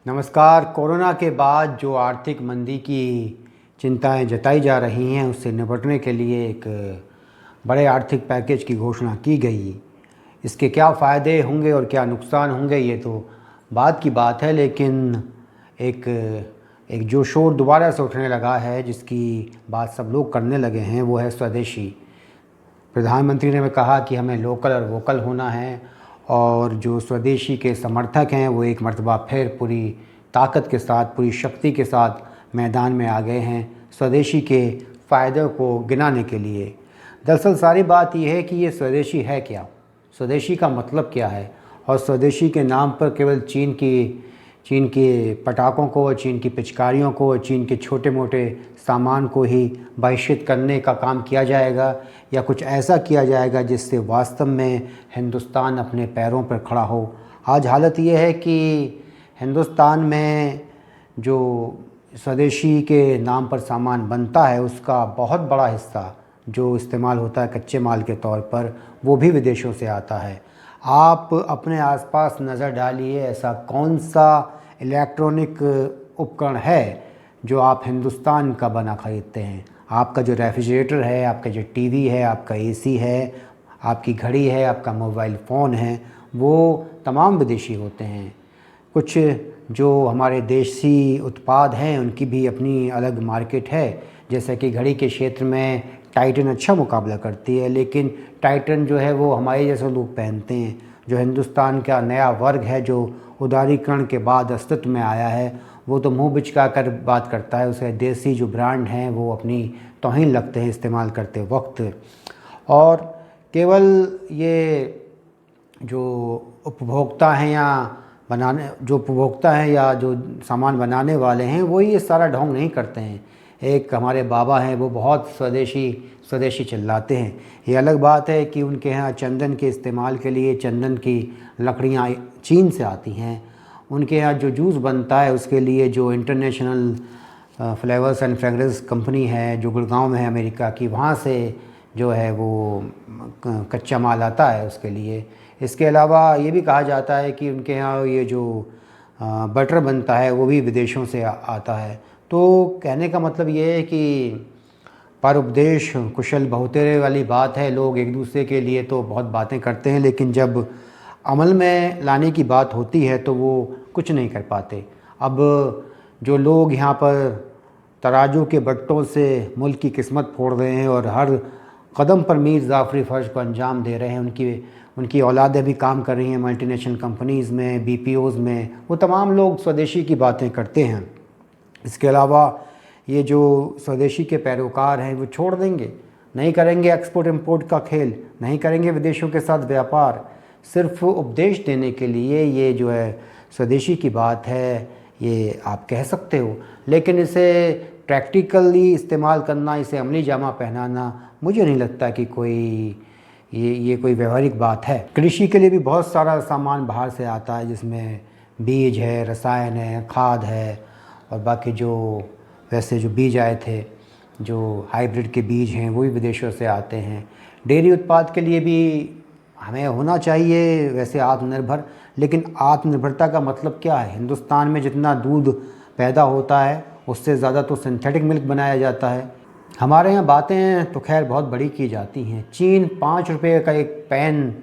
नमस्कार। कोरोना के बाद जो आर्थिक मंदी की चिंताएं जताई जा रही हैं, उससे निपटने के लिए एक बड़े आर्थिक पैकेज की घोषणा की गई। इसके क्या फ़ायदे होंगे और क्या नुकसान होंगे, ये तो बाद की बात है, लेकिन एक एक जो शोर दोबारा से उठने लगा है, जिसकी बात सब लोग करने लगे हैं, वो है स्वदेशी। प्रधानमंत्री ने कहा कि हमें लोकल और वोकल होना है, और जो स्वदेशी के समर्थक हैं वो एक मर्तबा फिर पूरी ताकत के साथ, पूरी शक्ति के साथ मैदान में आ गए हैं स्वदेशी के फ़ायदों को गिनाने के लिए। दरअसल सारी बात यह है कि ये स्वदेशी है क्या, स्वदेशी का मतलब क्या है, और स्वदेशी के नाम पर केवल चीन के पटाखों को, चीन की पिचकारियों को, चीन के छोटे मोटे सामान को ही बहिष्कृत करने का काम किया जाएगा, या कुछ ऐसा किया जाएगा जिससे वास्तव में हिंदुस्तान अपने पैरों पर खड़ा हो। आज हालत ये है कि हिंदुस्तान में जो स्वदेशी के नाम पर सामान बनता है, उसका बहुत बड़ा हिस्सा जो इस्तेमाल होता है कच्चे माल के तौर पर, वो भी विदेशों से आता है। आप अपने आसपास नज़र डालिए, ऐसा कौन सा इलेक्ट्रॉनिक उपकरण है जो आप हिंदुस्तान का बना ख़रीदते हैं। आपका जो रेफ्रिजरेटर है, आपका जो टीवी है, आपका एसी है, आपकी घड़ी है, आपका मोबाइल फ़ोन है, वो तमाम विदेशी होते हैं। कुछ जो हमारे देसी उत्पाद हैं, उनकी भी अपनी अलग मार्केट है। जैसे कि घड़ी के क्षेत्र में टाइटन अच्छा मुकाबला करती है, लेकिन टाइटन जो है वो हमारे जैसे लोग पहनते हैं। जो हिंदुस्तान का नया वर्ग है, जो उदारीकरण के बाद अस्तित्व में आया है, वो तो मुँह बिचका कर बात करता है। उसे देसी जो ब्रांड हैं वो अपनी तौहीन लगते हैं इस्तेमाल करते वक्त। और केवल ये जो उपभोक्ता हैं या जो सामान बनाने वाले हैं, वो ये सारा ढोंग नहीं करते हैं। एक हमारे बाबा हैं, वो बहुत स्वदेशी चिल्लाते हैं। ये अलग बात है कि उनके यहाँ चंदन के इस्तेमाल के लिए चंदन की लकड़ियाँ चीन से आती हैं। उनके यहाँ जो जूस बनता है, उसके लिए जो international flavours and fragrance company है, जो गुड़गांव में है अमेरिका की, वहाँ से जो है वो कच्चा माल आता है उसके लिए। इसके अलावा ये भी कहा जाता है कि उनके यहाँ ये जो बटर बनता है, वो भी विदेशों से आता है। तो कहने का मतलब ये है कि परोपदेश कुशल बहुतेरे वाली बात है। लोग एक दूसरे के लिए तो बहुत बातें करते हैं, लेकिन जब अमल में लाने की बात होती है तो वो कुछ नहीं कर पाते। अब जो लोग यहाँ पर तराजू के बट्टों से मुल्क की किस्मत फोड़ रहे हैं और हर कदम पर मीर जाफ़री फ़र्ज को अंजाम दे रहे हैं, उनकी औलादें भी काम कर रही हैं मल्टीनेशनल कंपनीज़ में, बीपीओज़ में, वो तमाम लोग स्वदेशी की बातें करते हैं। इसके अलावा ये जो स्वदेशी के पैरोकार हैं, वो छोड़ देंगे, नहीं करेंगे एक्सपोर्ट इंपोर्ट का खेल, नहीं करेंगे विदेशों के साथ व्यापार। सिर्फ उपदेश देने के लिए ये जो है स्वदेशी की बात है, ये आप कह सकते हो, लेकिन इसे प्रैक्टिकली इस्तेमाल करना, इसे अमली जामा पहनाना, मुझे नहीं लगता कि ये कोई व्यवहारिक बात है। कृषि के लिए भी बहुत सारा सामान बाहर से आता है, जिसमें बीज है, रसायन है, खाद है, और बाकी जो वैसे जो बीज आए थे, जो हाइब्रिड के बीज हैं, वो भी विदेशों से आते हैं। डेयरी उत्पाद के लिए भी हमें होना चाहिए वैसे आत्मनिर्भर, लेकिन आत्मनिर्भरता का मतलब क्या है? हिंदुस्तान में जितना दूध पैदा होता है, उससे ज़्यादा तो सिंथेटिक मिल्क बनाया जाता है। हमारे यहाँ बातें तो खैर बहुत बड़ी की जाती हैं। चीन 5 रुपये का एक पेन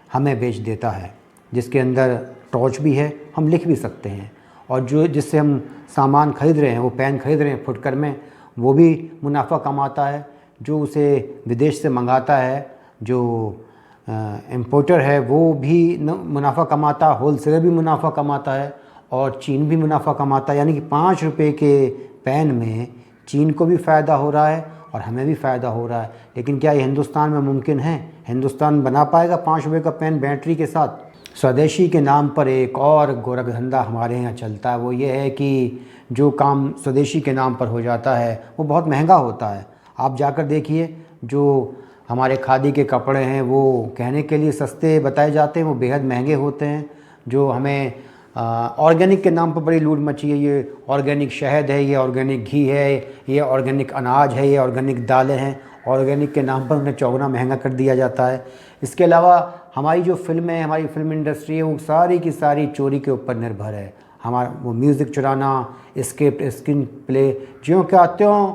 हमें बेच देता है, जिसके अंदर टॉर्च भी है, हम लिख भी सकते हैं, और जिससे हम सामान खरीद रहे हैं, वो पेन खरीद रहे हैं फुटकर में, वो भी मुनाफा कमाता है। जो उसे विदेश से मंगाता है, जो इम्पोर्टर है, वो भी मुनाफा कमाता, होलसेलर भी मुनाफा कमाता है, और चीन भी मुनाफा कमाता है। यानी कि 5 रुपये के पेन में चीन को भी फ़ायदा हो रहा है और हमें भी फ़ायदा हो रहा है। लेकिन क्या ये हिंदुस्तान में मुमकिन है? हिंदुस्तान बना पाएगा 5 रुपये का पेन बैटरी के साथ? स्वदेशी के नाम पर एक और गोरख धंधा हमारे यहाँ चलता है। वो ये है कि जो काम स्वदेशी के नाम पर हो जाता है, वो बहुत महंगा होता है। आप जाकर देखिए, जो हमारे खादी के कपड़े हैं, वो कहने के लिए सस्ते बताए जाते हैं, वो बेहद महंगे होते हैं। जो हमें ऑर्गेनिक के नाम पर बड़ी लूट मची है, ये ऑर्गेनिक शहद है, ये ऑर्गेनिक घी है, ये ऑर्गेनिक अनाज है, ये ऑर्गेनिक दालें हैं, ऑर्गेनिक के नाम पर उन्हें चौगुना महंगा कर दिया जाता है। इसके अलावा हमारी जो फिल्में, हमारी फिल्म इंडस्ट्री है, वो सारी की सारी चोरी के ऊपर निर्भर है। हमारा वो म्यूज़िक चुराना, स्क्रिप्ट, स्क्रीन प्ले, ज्यों क्या त्यों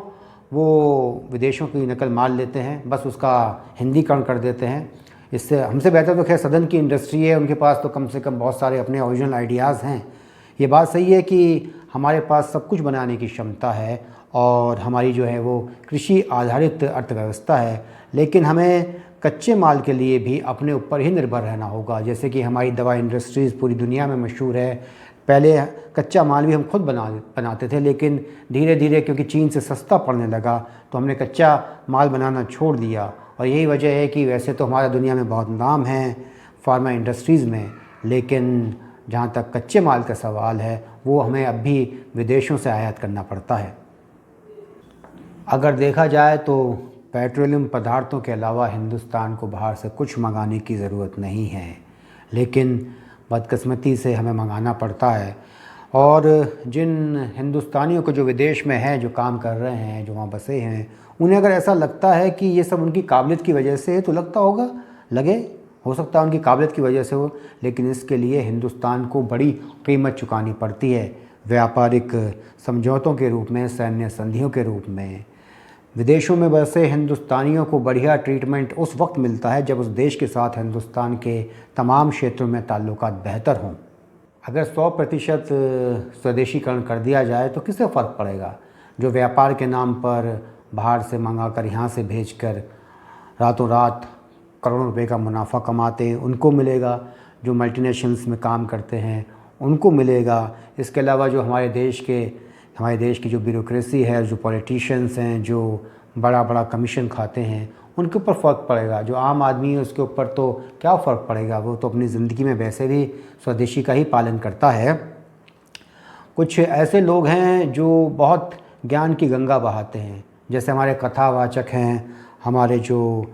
वो विदेशों की नकल मार लेते हैं, बस उसका हिंदीकरण कर देते हैं। इससे हमसे बेहतर तो खैर सदन की इंडस्ट्री है, उनके पास तो कम से कम बहुत सारे अपने ओरिजिनल आइडियाज़ हैं। ये बात सही है कि हमारे पास सब कुछ बनाने की क्षमता है और हमारी जो है वो कृषि आधारित अर्थव्यवस्था है, लेकिन हमें कच्चे माल के लिए भी अपने ऊपर ही निर्भर रहना होगा। जैसे कि हमारी दवा इंडस्ट्रीज़ पूरी दुनिया में मशहूर है। पहले कच्चा माल भी हम खुद बनाते थे, लेकिन धीरे धीरे क्योंकि चीन से सस्ता पड़ने लगा तो हमने कच्चा माल बनाना छोड़ दिया। और यही वजह है कि वैसे तो हमारा दुनिया में बहुत नाम है फार्मा इंडस्ट्रीज़ में, लेकिन जहाँ तक कच्चे माल का सवाल है वो हमें अब भी विदेशों से आयात करना पड़ता है। अगर देखा जाए तो पेट्रोलियम पदार्थों के अलावा हिंदुस्तान को बाहर से कुछ मंगाने की ज़रूरत नहीं है, लेकिन बदकिस्मती से हमें मंगाना पड़ता है। और जिन हिंदुस्तानियों को जो विदेश में हैं, जो काम कर रहे हैं, जो वहाँ बसे हैं, उन्हें अगर ऐसा लगता है कि ये सब उनकी काबिलियत की वजह से है तो लगता होगा, हो सकता है उनकी काबिलियत की वजह से हो, लेकिन इसके लिए हिंदुस्तान को बड़ी कीमत चुकानी पड़ती है, व्यापारिक समझौतों के रूप में, सैन्य संधियों के रूप में। विदेशों में बसे हिंदुस्तानियों को बढ़िया ट्रीटमेंट उस वक्त मिलता है जब उस देश के साथ हिंदुस्तान के तमाम क्षेत्रों में ताल्लुकात बेहतर हों। अगर 100% स्वदेशीकरण कर दिया जाए तो किसे फ़र्क पड़ेगा? जो व्यापार के नाम पर बाहर से मंगाकर यहाँ से भेजकर रातों रात करोड़ों रुपए का मुनाफा कमाते हैं उनको मिलेगा, जो मल्टीनेशनल्स में काम करते हैं उनको मिलेगा। इसके अलावा जो हमारे देश की जो ब्यूरोक्रेसी है, जो पॉलिटिशियंस हैं, जो बड़ा बड़ा कमीशन खाते हैं, उनके ऊपर फ़र्क पड़ेगा। जो आम आदमी है उसके ऊपर तो क्या फ़र्क पड़ेगा, वो तो अपनी ज़िंदगी में वैसे भी स्वदेशी का ही पालन करता है। कुछ ऐसे लोग हैं जो बहुत ज्ञान की गंगा बहाते हैं, जैसे हमारे कथावाचक हैं, हमारे जो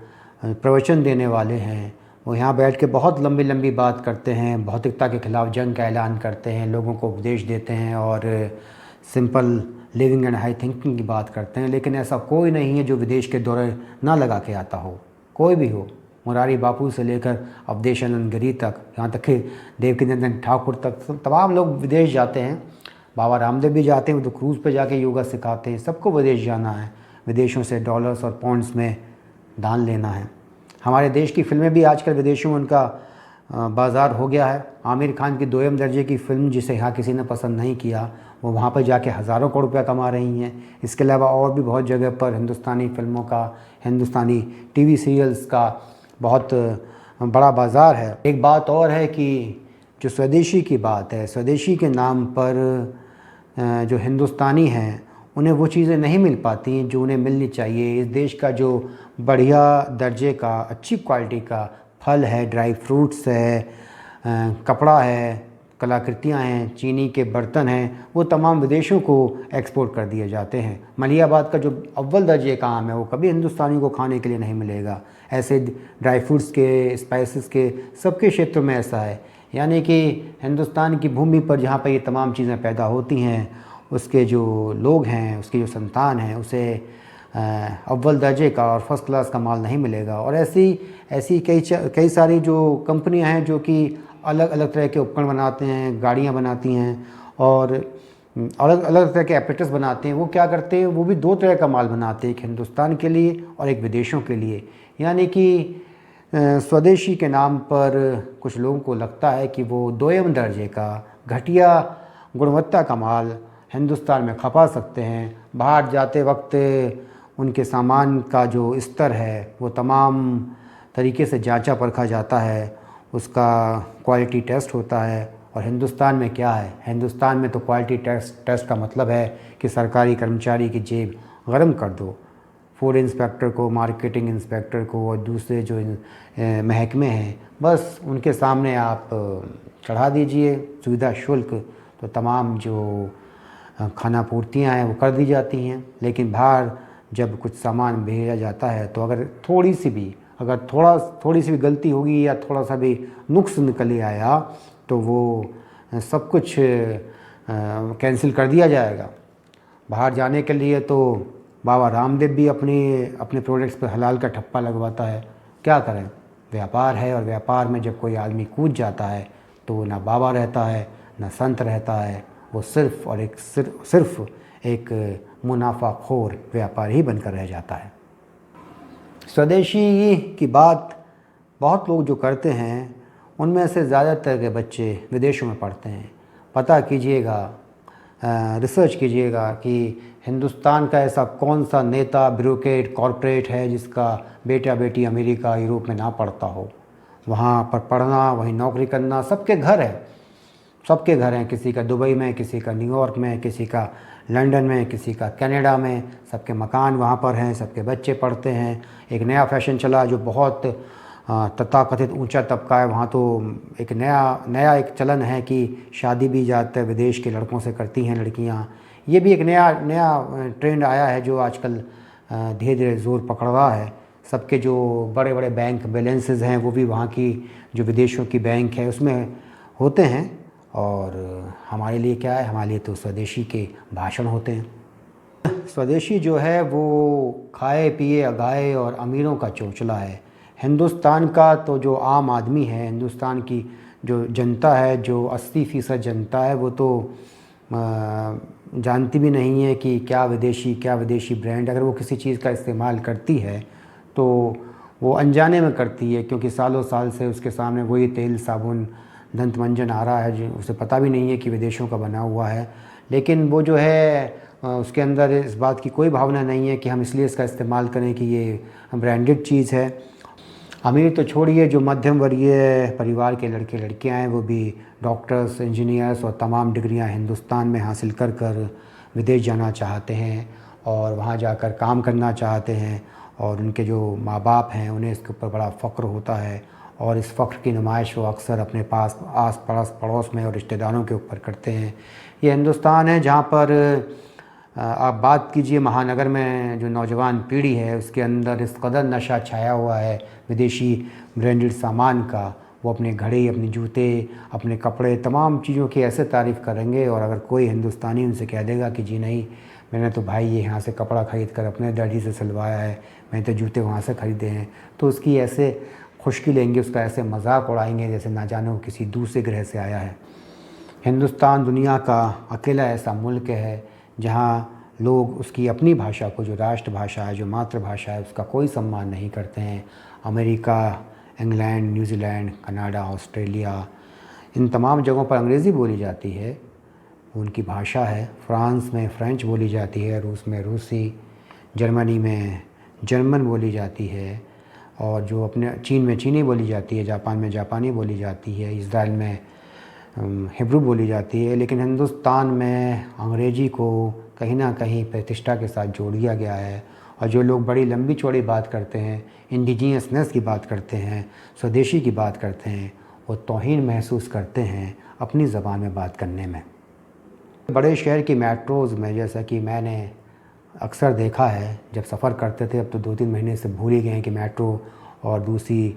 प्रवचन देने वाले हैं, वो यहाँ बैठ के बहुत लंबी लंबी बात करते हैं, भौतिकता के ख़िलाफ़ जंग का ऐलान करते हैं, लोगों को उपदेश देते हैं और simple living and high thinking की बात करते हैं। लेकिन ऐसा कोई नहीं है जो विदेश के दौरे ना लगा के आता हो, कोई भी हो। मुरारी बापू से लेकर अवधेशानंद गिरी तक, यहाँ तक कि देवकीनंदन ठाकुर तक, तमाम लोग विदेश जाते हैं। बाबा रामदेव भी जाते हैं, वो तो क्रूज़ पे जाके योगा सिखाते हैं। सबको विदेश जाना है, विदेशों से डॉलर्स और पॉन्ड्स में दान लेना है। हमारे देश की फिल्में भी आजकल विदेशों में उनका बाज़ार हो गया है। आमिर खान की दोयम दर्जे की फ़िल्म जिसे यहाँ किसी ने पसंद नहीं किया, वो वहाँ पर जाके हज़ारों करोड़ रुपया कमा रही हैं। इसके अलावा और भी बहुत जगह पर हिंदुस्तानी फ़िल्मों का, हिंदुस्तानी टीवी सीरियल्स का बहुत बड़ा बाज़ार है। एक बात और है कि जो स्वदेशी की बात है, स्वदेशी के नाम पर जो हिंदुस्तानी हैं उन्हें वो चीज़ें नहीं मिल पाती जो उन्हें मिलनी चाहिए। इस देश का जो बढ़िया दर्जे का, अच्छी क्वालिटी का फल है, ड्राई फ्रूट्स है, कपड़ा है, कलाकृतियाँ हैं, चीनी के बर्तन हैं, वो तमाम विदेशों को एक्सपोर्ट कर दिए जाते हैं। मलियाबाद का जो अव्वल दर्जे का आम है वो कभी हिंदुस्तानियों को खाने के लिए नहीं मिलेगा। ऐसे ड्राई फ्रूट्स के, स्पाइसेस के, सबके क्षेत्रों में ऐसा है। यानी कि हिंदुस्तान की भूमि पर जहाँ पर ये तमाम चीज़ें पैदा होती हैं, उसके जो लोग हैं, उसकी जो संतान है, उसे अव्वल दर्जे का और फर्स्ट क्लास का माल नहीं मिलेगा। और ऐसी कई सारी जो कंपनियां हैं जो कि अलग अलग तरह के उपकरण बनाते हैं, गाड़ियां बनाती हैं और अलग अलग तरह के एपरेटस बनाते हैं। वो क्या करते हैं, वो भी दो तरह का माल बनाते हैं, एक हिंदुस्तान के लिए और एक विदेशों के लिए। यानी कि स्वदेशी के नाम पर कुछ लोगों को लगता है कि वो दोयम दर्जे का, घटिया गुणवत्ता का माल हिंदुस्तान में खपा सकते हैं। बाहर जाते वक्त उनके सामान का जो स्तर है वो तमाम तरीके से जांचा परखा जाता है, उसका क्वालिटी टेस्ट होता है। और हिंदुस्तान में क्या है, हिंदुस्तान में तो क्वालिटी टेस्ट का मतलब है कि सरकारी कर्मचारी की जेब गरम कर दो। फूड इंस्पेक्टर को, मार्केटिंग इंस्पेक्टर को और दूसरे जो महकमे हैं, बस उनके सामने आप चढ़ा दीजिए सुविधा शुल्क, तो तमाम जो खाना पूर्तियाँ हैं वो कर दी जाती हैं। लेकिन बाहर जब कुछ सामान भेजा जाता है तो अगर थोड़ी सी भी गलती होगी या थोड़ा सा भी नुक्स निकल आया तो वो सब कुछ कैंसिल कर दिया जाएगा। बाहर जाने के लिए तो बाबा रामदेव भी अपने प्रोडक्ट्स पर हलाल का ठप्पा लगवाता है। क्या करें, व्यापार है और व्यापार में जब कोई आदमी कूद जाता है तो ना बाबा रहता है न संत रहता है, वो सिर्फ एक मुनाफाखोर व्यापारी ही बनकर रह जाता है। स्वदेशी की बात बहुत लोग जो करते हैं उनमें से ज़्यादातर के बच्चे विदेशों में पढ़ते हैं। पता कीजिएगा, रिसर्च कीजिएगा कि हिंदुस्तान का ऐसा कौन सा नेता, ब्यूरोक्रेट, कॉरपोरेट है जिसका बेटा बेटी अमेरिका, यूरोप में ना पढ़ता हो। वहाँ पर पढ़ना, वहीं नौकरी करना सबके घर है, सबके घर हैं। किसी का दुबई में, किसी का न्यूयॉर्क में, किसी का लंदन में, किसी का कनाडा में, सबके मकान वहाँ पर हैं, सबके बच्चे पढ़ते हैं। एक नया फैशन चला जो बहुत तथाकथित ऊंचा तबका है, वहाँ तो एक नया एक चलन है कि शादी भी ज़्यादातर विदेश के लड़कों से करती हैं लड़कियाँ। ये भी एक नया ट्रेंड आया है जो आजकल धीरे धीरे ज़ोर पकड़ रहा है। सबके जो बड़े बड़े बैंक बैलेंसेस हैं वो भी वहाँ की जो विदेशों की बैंक है उसमें होते हैं। और हमारे लिए क्या है, हमारे लिए तो स्वदेशी के भाषण होते हैं। स्वदेशी जो है वो खाए पिए अगाए और अमीरों का चोचला है। हिंदुस्तान का तो जो आम आदमी है, हिंदुस्तान की जो जनता है, जो 80% जनता है, वो तो जानती भी नहीं है कि क्या विदेशी ब्रांड। अगर वो किसी चीज़ का इस्तेमाल करती है तो वो अनजाने में करती है, क्योंकि सालों साल से उसके सामने वही तेल, साबुन, दंत मंजन आ रहा है जो उसे पता भी नहीं है कि विदेशों का बना हुआ है। लेकिन वो जो है उसके अंदर इस बात की कोई भावना नहीं है कि हम इसलिए इसका इस्तेमाल करें कि ये ब्रांडेड चीज़ है। अमीर तो छोड़िए, जो मध्यम वर्गीय परिवार के लड़के लड़कियां हैं वो भी डॉक्टर्स, इंजीनियर्स और तमाम डिग्रियां हिंदुस्तान में हासिल कर कर विदेश जाना चाहते हैं और वहाँ जाकर काम करना चाहते हैं। और उनके जो माँ बाप हैं उन्हें इसके ऊपर बड़ा फ़ख्र होता है और इस फ़ख्र की नुमाइश वो अक्सर अपने पास आस पड़ोस में और रिश्तेदारों के ऊपर करते हैं। ये हिंदुस्तान है जहाँ पर आप बात कीजिए महानगर में जो नौजवान पीढ़ी है उसके अंदर इस कदर नशा छाया हुआ है विदेशी ब्रांडेड सामान का। वो अपने घड़ी, अपने जूते, अपने कपड़े, तमाम चीज़ों की ऐसे तारीफ़ करेंगे। और अगर कोई हिंदुस्तानी उनसे कह देगा कि जी नहीं, मैंने तो भाई ये यहाँ से कपड़ा ख़रीद कर अपने डैडी से सिलवाया है, मैंने तो जूते वहाँ से ख़रीदे हैं, तो उसकी ऐसे खुशकी लेंगे, उसका ऐसे मजाक उड़ाएंगे जैसे ना जाने वो किसी दूसरे ग्रह से आया है। हिंदुस्तान दुनिया का अकेला ऐसा मुल्क है जहाँ लोग उसकी अपनी भाषा को, जो राष्ट्रभाषा है, जो मातृभाषा है, उसका कोई सम्मान नहीं करते हैं। America, England, New Zealand, Canada, Australia, इन तमाम जगहों पर अंग्रेज़ी बोली जाती है, उनकी भाषा है। फ्रांस में फ़्रेंच बोली जाती है, रूस में रूसी, जर्मनी में जर्मन बोली जाती है, और जो अपने चीन में चीनी बोली जाती है, जापान में जापानी बोली जाती है, इज़राइल में हिब्रू बोली जाती है। लेकिन हिंदुस्तान में अंग्रेज़ी को कहीं ना कहीं प्रतिष्ठा के साथ जोड़ दिया गया है। और जो लोग बड़ी लंबी चौड़ी बात करते हैं, इंडिजीनियसनेस की बात करते हैं, स्वदेशी की बात करते हैं, वो तौहीन महसूस करते हैं अपनी ज़बान में बात करने में। बड़े शहर की मेट्रोज़ में, जैसा कि मैंने अक्सर देखा है, जब सफ़र करते थे, अब तो 2-3 महीने से भूल ही गए हैं कि मेट्रो और दूसरी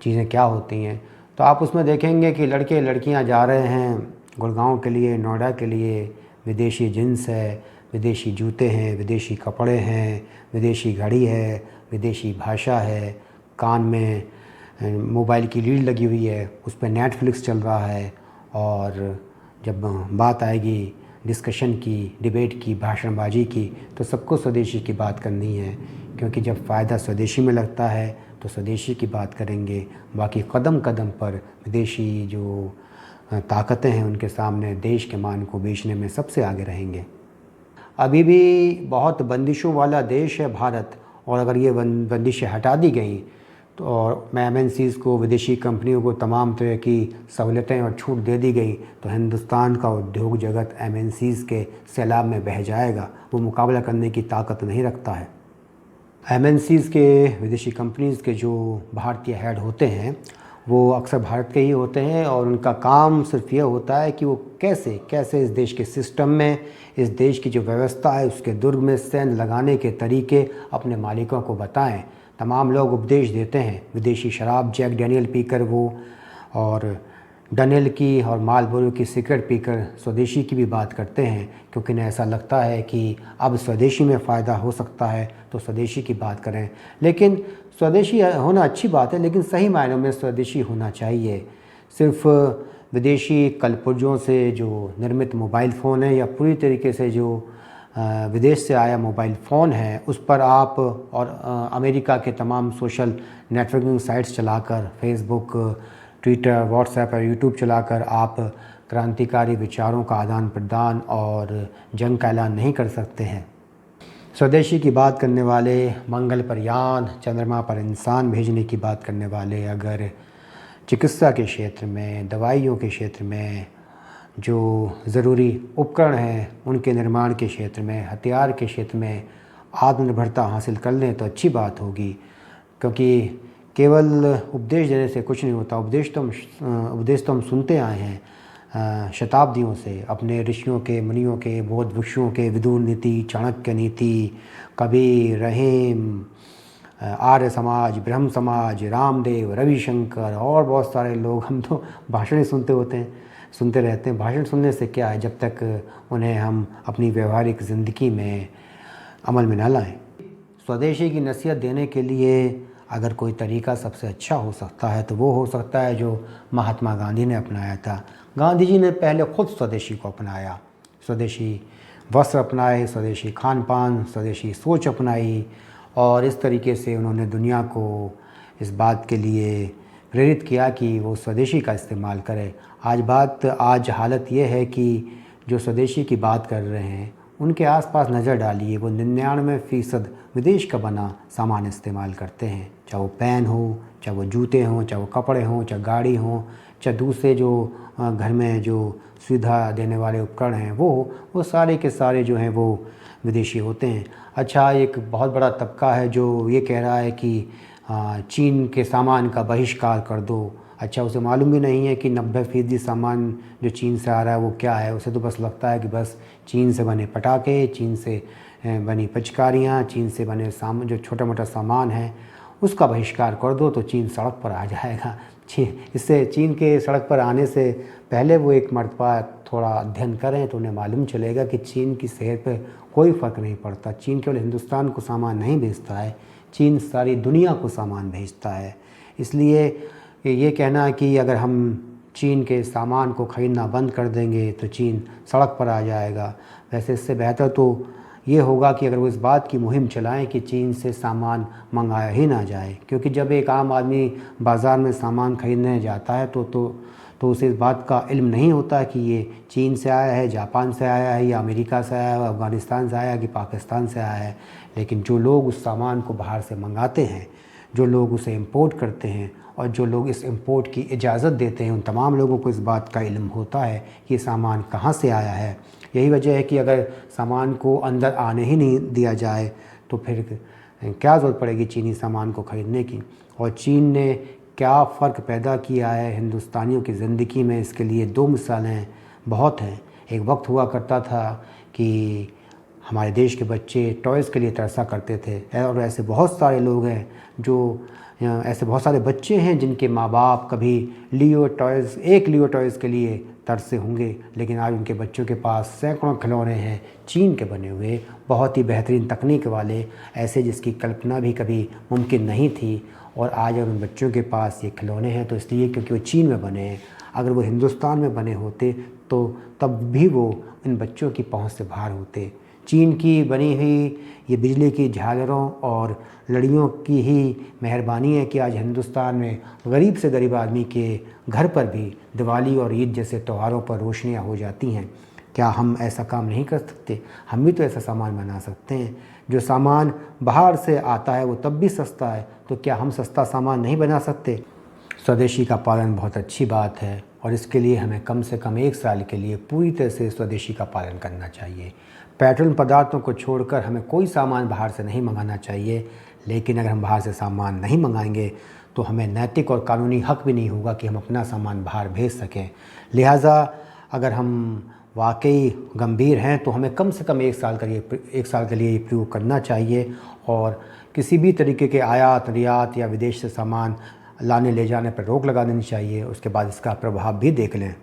चीज़ें क्या होती हैं, तो आप उसमें देखेंगे कि लड़के लड़कियां जा रहे हैं गुड़गांव के लिए, नोएडा के लिए। विदेशी जींस है, विदेशी जूते हैं, विदेशी कपड़े हैं, विदेशी घड़ी है, विदेशी भाषा है, कान में मोबाइल की लीड लगी हुई है, उस पर नेटफ्लिक्स चल रहा है। और जब बात आएगी डिस्कशन की, डिबेट की, भाषणबाजी की, तो सबको स्वदेशी की बात करनी है, क्योंकि जब फ़ायदा स्वदेशी में लगता है तो स्वदेशी की बात करेंगे। बाकी कदम कदम पर विदेशी जो ताकतें हैं उनके सामने देश के मान को बेचने में सबसे आगे रहेंगे। अभी भी बहुत बंदिशों वाला देश है भारत, और अगर ये बंदिशें हटा दी गई तो और MNCs को, विदेशी कंपनियों को तमाम तरह की सहूलतें और छूट दे दी गई, तो हिंदुस्तान का उद्योग जगत MNCs के सैलाब में बह जाएगा। वो मुकाबला करने की ताकत नहीं रखता है। MNCs के, विदेशी कंपनीज़ के जो भारतीय हेड होते हैं वो अक्सर भारत के ही होते हैं, और उनका काम सिर्फ ये होता है कि वो कैसे इस देश के सिस्टम में, इस देश की जो व्यवस्था है उसके दुर्ग में सेंध लगाने के तरीके अपने मालिकों को बताएं। तमाम लोग उपदेश देते हैं, विदेशी शराब जैक डैनियल पीकर वो, और डनेल की और मालबोरो की सिगरेट पीकर स्वदेशी की भी बात करते हैं, क्योंकि इन्हें ऐसा लगता है कि अब स्वदेशी में फ़ायदा हो सकता है तो स्वदेशी की बात करें। लेकिन स्वदेशी होना अच्छी बात है, लेकिन सही मायनों में स्वदेशी होना चाहिए। सिर्फ विदेशी कलपुर्जों से जो निर्मित मोबाइल फ़ोन है या पूरी तरीके से जो विदेश से आया मोबाइल फ़ोन है उस पर आप और अमेरिका के तमाम सोशल नेटवर्किंग साइट्स चलाकर फेसबुक, ट्विटर, व्हाट्सएप और यूट्यूब चलाकर आप क्रांतिकारी विचारों का आदान प्रदान और जंग का ऐलान नहीं कर सकते हैं। स्वदेशी की बात करने वाले, मंगल पर यान, चंद्रमा पर इंसान भेजने की बात करने वाले अगर चिकित्सा के क्षेत्र में, दवाइयों के क्षेत्र में, जो ज़रूरी उपकरण हैं उनके निर्माण के क्षेत्र में, हथियार के क्षेत्र में आत्मनिर्भरता हासिल कर लें तो अच्छी बात होगी, क्योंकि केवल उपदेश देने से कुछ नहीं होता। उपदेश तो हम सुनते आए हैं शताब्दियों से, अपने ऋषियों के, मुनियों के, बौद्ध भिक्षुओं के, विदुर नीति, चाणक्य नीति, कबीर, रहीम, आर्य समाज, ब्रह्म समाज, रामदेव, रविशंकर और बहुत सारे लोग। हम तो भाषण ही सुनते रहते हैं। भाषण सुनने से क्या है जब तक उन्हें हम अपनी व्यवहारिक ज़िंदगी में अमल में न लाएं। स्वदेशी की नसीहत देने के लिए अगर कोई तरीका सबसे अच्छा हो सकता है तो वो हो सकता है जो महात्मा गांधी ने अपनाया था। गांधी जी ने पहले खुद स्वदेशी को अपनाया, स्वदेशी वस्त्र अपनाए, स्वदेशी खान पान, स्वदेशी सोच अपनाई और इस तरीके से उन्होंने दुनिया को इस बात के लिए प्रेरित किया कि वो स्वदेशी का इस्तेमाल करे। आज हालत ये है कि जो स्वदेशी की बात कर रहे हैं उनके आसपास नज़र डालिए, वो 99% विदेश का बना सामान इस्तेमाल करते हैं, चाहे वो पेन हो, चाहे वो जूते हों, चाहे वो कपड़े हों, चाहे गाड़ी हो, चाहे दूसरे जो घर में जो सुविधा देने वाले उपकरण हैं वो सारे के सारे जो हैं वो विदेशी होते हैं। अच्छा, एक बहुत बड़ा तबका है जो ये कह रहा है कि चीन के सामान का बहिष्कार कर दो। अच्छा, उसे मालूम भी नहीं है कि 90% सामान जो चीन से आ रहा है वो क्या है। उसे तो बस लगता है कि बस चीन से बने पटाखे, चीन से बनी पिचकारियाँ, चीन से बने जो छोटा मोटा सामान है उसका बहिष्कार कर दो तो चीन सड़क पर आ जाएगा। इससे चीन के सड़क पर आने से पहले वो एक मरतबा थोड़ा अध्ययन करें तो उन्हें मालूम चलेगा कि चीन की सेहत पर कोई फ़र्क नहीं पड़ता। चीन केवल हिंदुस्तान को सामान नहीं भेजता है, चीन सारी दुनिया को सामान भेजता है। इसलिए ये कहना कि अगर हम चीन के सामान को ख़रीदना बंद कर देंगे तो चीन सड़क पर आ जाएगा, वैसे इससे बेहतर तो ये होगा कि अगर वो इस बात की मुहिम चलाएं कि चीन से सामान मंगाया ही ना जाए। क्योंकि जब एक आम आदमी बाज़ार में सामान ख़रीदने जाता है तो उसे इस बात का इल्म नहीं होता कि ये चीन से आया है, जापान से आया है या अमेरिका से आया है, अफ़गानिस्तान से आया है कि पाकिस्तान से आया है। लेकिन जो लोग उस सामान को बाहर से मंगाते हैं, जो लोग उसे इंपोर्ट करते हैं और जो लोग इस इंपोर्ट की इजाज़त देते हैं, उन तमाम लोगों को इस बात का इल्म होता है कि सामान कहाँ से आया है। यही वजह है कि अगर सामान को अंदर आने ही नहीं दिया जाए तो फिर क्या ज़रूरत पड़ेगी चीनी सामान को ख़रीदने की। और चीन ने क्या फ़र्क पैदा किया है हिंदुस्तानियों की ज़िंदगी में, इसके लिए 2 मिसालें बहुत हैं। एक वक्त हुआ करता था कि हमारे देश के बच्चे टॉयज़ के लिए तरसा करते थे और ऐसे बहुत सारे लोग हैं ऐसे बहुत सारे बच्चे हैं जिनके माँ बाप कभी एक लियो टॉयज़ के लिए तरसे होंगे, लेकिन आज उनके बच्चों के पास सैकड़ों खिलौने हैं चीन के बने हुए, बहुत ही बेहतरीन तकनीक वाले, ऐसे जिसकी कल्पना भी कभी मुमकिन नहीं थी। और आज अगर उन बच्चों के पास ये खिलौने हैं तो इसलिए क्योंकि वो चीन में बने हैं। अगर वो हिंदुस्तान में बने होते तो तब भी वो इन बच्चों की पहुंच से बाहर होते। चीन की बनी हुई ये बिजली की झालरों और लड़ियों की ही मेहरबानी है कि आज हिंदुस्तान में गरीब से गरीब आदमी के घर पर भी दिवाली और ईद जैसे त्योहारों पर रोशनियाँ हो जाती हैं। क्या हम ऐसा काम नहीं कर सकते? हम भी तो ऐसा सामान बना सकते हैं। जो सामान बाहर से आता है वो तब भी सस्ता है, तो क्या हम सस्ता सामान नहीं बना सकते? स्वदेशी का पालन बहुत अच्छी बात है और इसके लिए हमें कम से कम 1 साल के लिए पूरी तरह से स्वदेशी का पालन करना चाहिए। पेट्रोलियम पदार्थों को छोड़कर हमें कोई सामान बाहर से नहीं मंगाना चाहिए। लेकिन अगर हम बाहर से सामान नहीं मंगाएंगे तो हमें नैतिक और कानूनी हक भी नहीं होगा कि हम अपना सामान बाहर भेज सकें। लिहाजा अगर हम वाकई गंभीर हैं तो हमें कम से कम 1 साल के लिए ये प्रयोग करना चाहिए और किसी भी तरीके के आयात निर्यात या विदेश से सामान लाने ले जाने पर रोक लगा देनी चाहिए। उसके बाद इसका प्रभाव भी देख लें।